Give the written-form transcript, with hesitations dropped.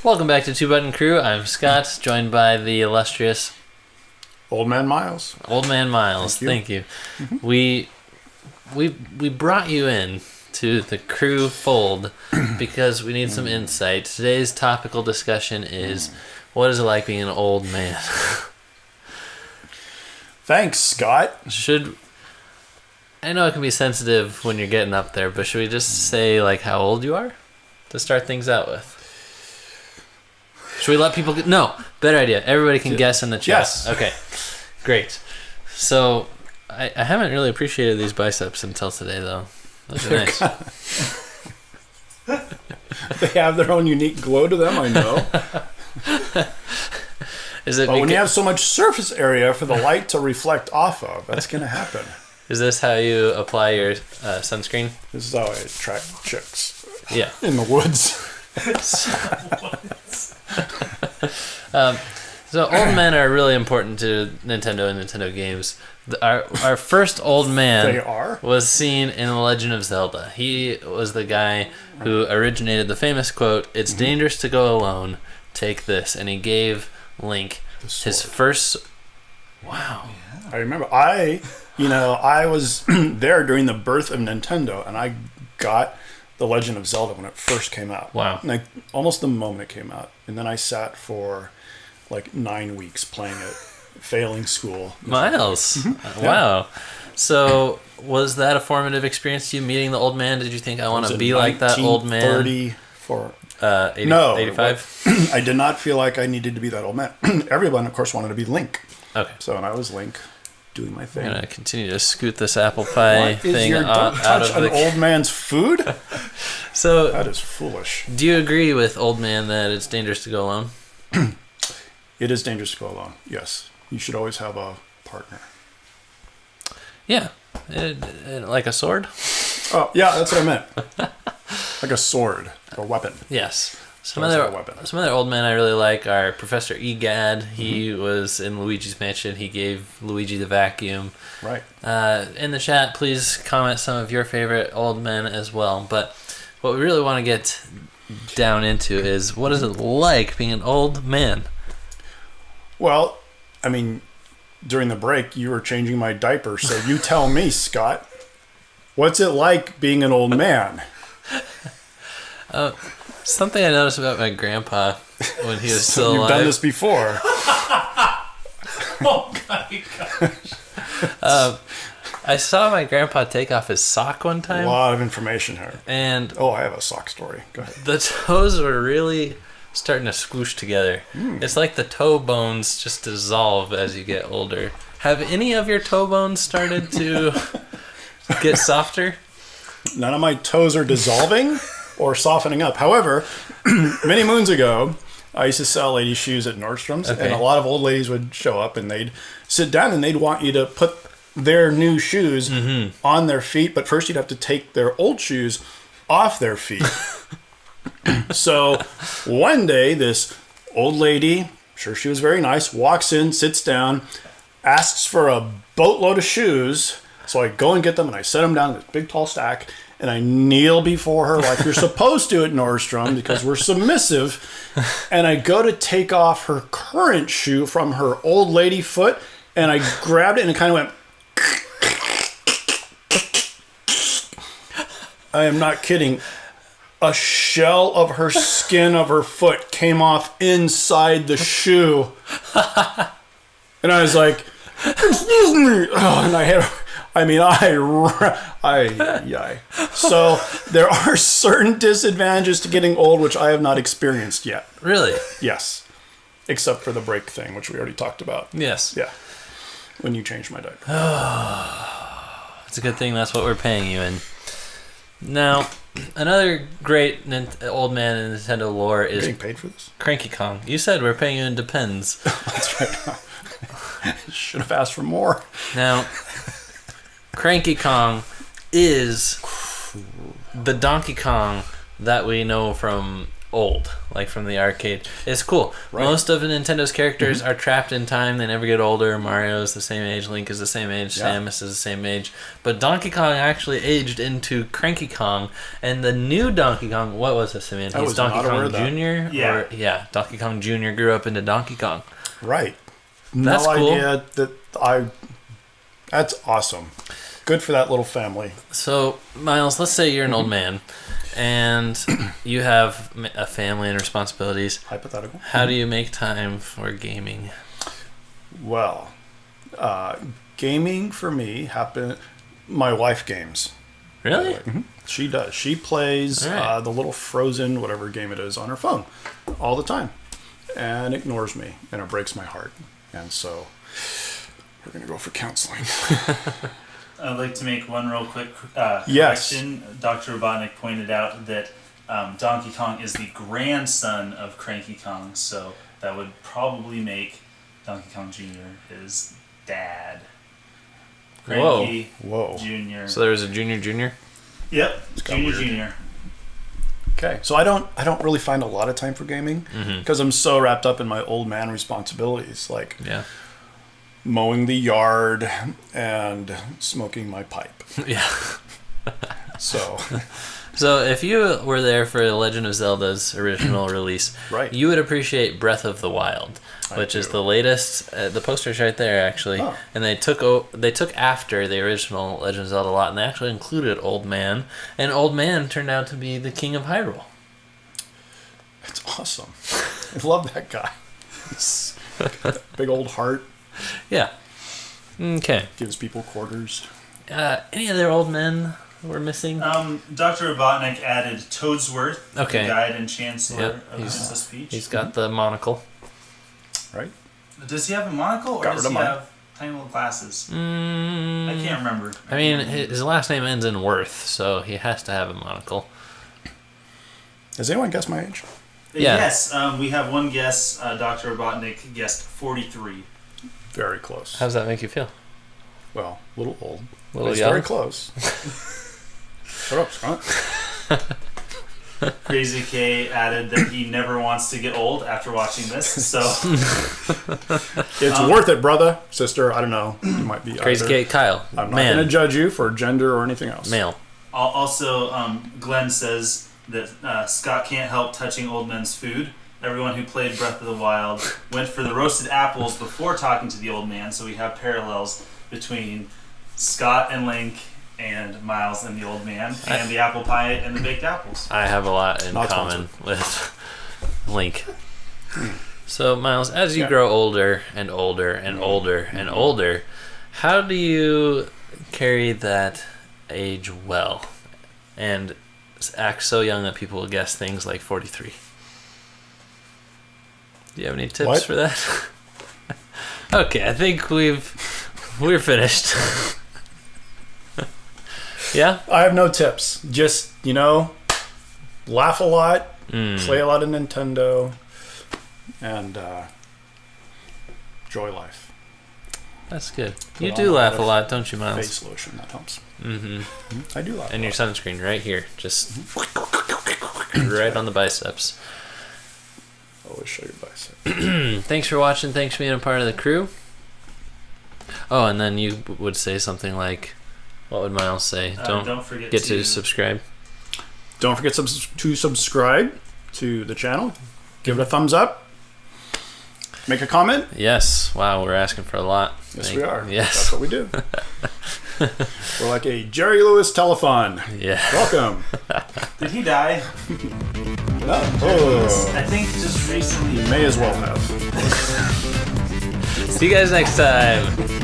Welcome back to Two Button Crew. I'm Scott, joined by the illustrious Old Man Miles. Old Man Miles. Thank you. Mm-hmm. We brought you in to the crew fold because we need some insight. Today's topical discussion is what is it like being an old man? Thanks, Scott. I know it can be sensitive when you're getting up there, but should we just say like how old you are to start things out with? Should we let people get... No, better idea. Everybody can guess in the chat. Yes. Okay, great. So, I haven't really appreciated these biceps until today, though. Those are nice. They have their own unique glow to them, I know. But when you have so much surface area for the light to reflect off of, that's going to happen. Is this how you apply your sunscreen? This is how I attract chicks. Yeah. In the woods. So old men are really important to Nintendo and Nintendo games. Our first old man was seen in The Legend of Zelda. He was the guy who originated the famous quote, "It's dangerous to go alone, take this," and he gave Link his first... Wow. I remember. I was there during the birth of Nintendo, and I got The Legend of Zelda when it first came out. Wow. Like, almost the moment it came out. And then I sat for like 9 weeks playing it, failing school. Miles. Mm-hmm. Wow. So, was that a formative experience to you, meeting the old man? Did you think, I want to be like that old man? 1934. 85? I did not feel like I needed to be that old man. Everyone, of course, wanted to be Link. Okay. So, and I was Link, doing my thing. I'm going to continue to scoot this apple pie thing don't touch an old man's food? So that is foolish. Do you agree with old man that it's dangerous to go alone? It is dangerous to go alone, yes. You should always have a partner. Yeah. Like a sword? Oh, yeah, that's what I meant. Like a sword, a weapon. Yes. Some other old men I really like are Professor Egad. He was in Luigi's Mansion. He gave Luigi the vacuum. Right. In the chat, please comment some of your favorite old men as well. But what we really want to get down into is, what is it like being an old man? Well, I mean, during the break, you were changing my diaper, so you tell me, Scott. What's it like being an old man? Something I noticed about my grandpa when he was still alive. You've done this before. Oh my gosh. I saw my grandpa take off his sock one time. A lot of information here. And I have a sock story. Go ahead. The toes were really starting to squoosh together. It's like the toe bones just dissolve as you get older. Have any of your toe bones started to get softer? None of my toes are dissolving or softening up. However, many moons ago, I used to sell ladies' shoes at Nordstrom's, and a lot of old ladies would show up, and they'd sit down, and they'd want you to put their new shoes on their feet, but first you'd have to take their old shoes off their feet. So one day, this old lady, I'm sure she was very nice, walks in, sits down, asks for a boatload of shoes. So I go and get them, and I set them down in this big, tall stack, and I kneel before her like you're supposed to at Nordstrom because we're submissive. And I go to take off her current shoe from her old lady foot, and I grabbed it, and it kind of went... I am not kidding. A shell of her skin of her foot came off inside the shoe. And I was like, "Excuse me." Oh, and I had... So there are certain disadvantages to getting old, which I have not experienced yet. Really? Yes. Except for the break thing, which we already talked about. Yes. Yeah. When you changed my diaper. It's a good thing that's what we're paying you in. Now, another great old man in Nintendo lore is... Getting paid for this? Cranky Kong. You said we're paying you in Depends. That's right. Should have asked for more. Now... Cranky Kong is the Donkey Kong that we know from old, like from the arcade. It's cool. Right. Most of Nintendo's characters are trapped in time. They never get older. Mario's the same age. Link is the same age. Samus is the same age. But Donkey Kong actually aged into Cranky Kong. And the new Donkey Kong, what was this, man? He's Donkey Kong Jr.? Yeah. Donkey Kong Jr. grew up into Donkey Kong. Right. That's no cool. idea that's awesome. Good for that little family. So, Miles, let's say you're an old man and you have a family and responsibilities. Hypothetical. How do you make time for gaming? Well, gaming for me my wife games. Really? Mm-hmm. She does. She plays right. the little Frozen, whatever game it is, on her phone all the time and ignores me, and it breaks my heart. And so we're going to go for counseling. I'd like to make one real quick Yes. correction. Dr. Robotnik pointed out that Donkey Kong is the grandson of Cranky Kong, so that would probably make Donkey Kong Jr. his dad. Cranky Whoa. Jr. So there's a Junior? Yep, Jr. Okay, so I don't really find a lot of time for gaming because I'm so wrapped up in my old man responsibilities, like mowing the yard and smoking my pipe. Yeah. So if you were there for Legend of Zelda's original release, right. you would appreciate Breath of the Wild, which is the latest. The poster's right there, actually, and they took after the original Legend of Zelda a lot, and they actually included Old Man, and Old Man turned out to be the King of Hyrule. It's awesome. I love that guy. He's got that big old heart. Yeah. Okay. Gives people quarters. Any other old men we're missing? Dr. Robotnik added Toadsworth, the guide and chancellor of Princess Peach. He's got the monocle. Right? Does he have a monocle, or does he have tiny little glasses? I can't remember. I mean, his last name ends in Worth, so he has to have a monocle. Does anyone guess my age? Yeah. Yes, we have one guess. Dr. Robotnik guessed 43. Very close. How does that make you feel? Well, a little old. Little young. Very close. Shut up, Scott. Crazy K added that he never wants to get old after watching this, so... It's worth it, brother, sister. I don't know. You might be Crazy K, Kyle. I'm not going to judge you for gender or anything else. Male. Also, Glenn says that Scott can't help touching old men's food. Everyone who played Breath of the Wild went for the roasted apples before talking to the old man, so we have parallels between Scott and Link and Miles and the old man, and the apple pie and the baked apples. I have a lot in common with Link. So, Miles, as you grow older and older and older and older, how do you carry that age well and act so young that people will guess things like 43? Do you have any tips for that? Okay, I think we're finished. Yeah? I have no tips. Just, laugh a lot, play a lot of Nintendo, and enjoy life. That's good. You do laugh a lot, don't you, Miles? Face lotion, that helps. Mm-hmm. I do laugh. And your sunscreen right here. Just right on the biceps. Always show your biceps. Thanks for watching. Thanks for being a part of the crew. Oh, and then you would say something like, what would Miles say? Don't forget to subscribe. Don't forget to subscribe to the channel. Give it a thumbs up. Make a comment. Yes. Wow, we're asking for a lot. Yes, we are. Yes. That's what we do. We're like a Jerry Lewis telethon. Yeah. Welcome. Did he die? No. Oh. I think just recently. He may as well have. See you guys next time.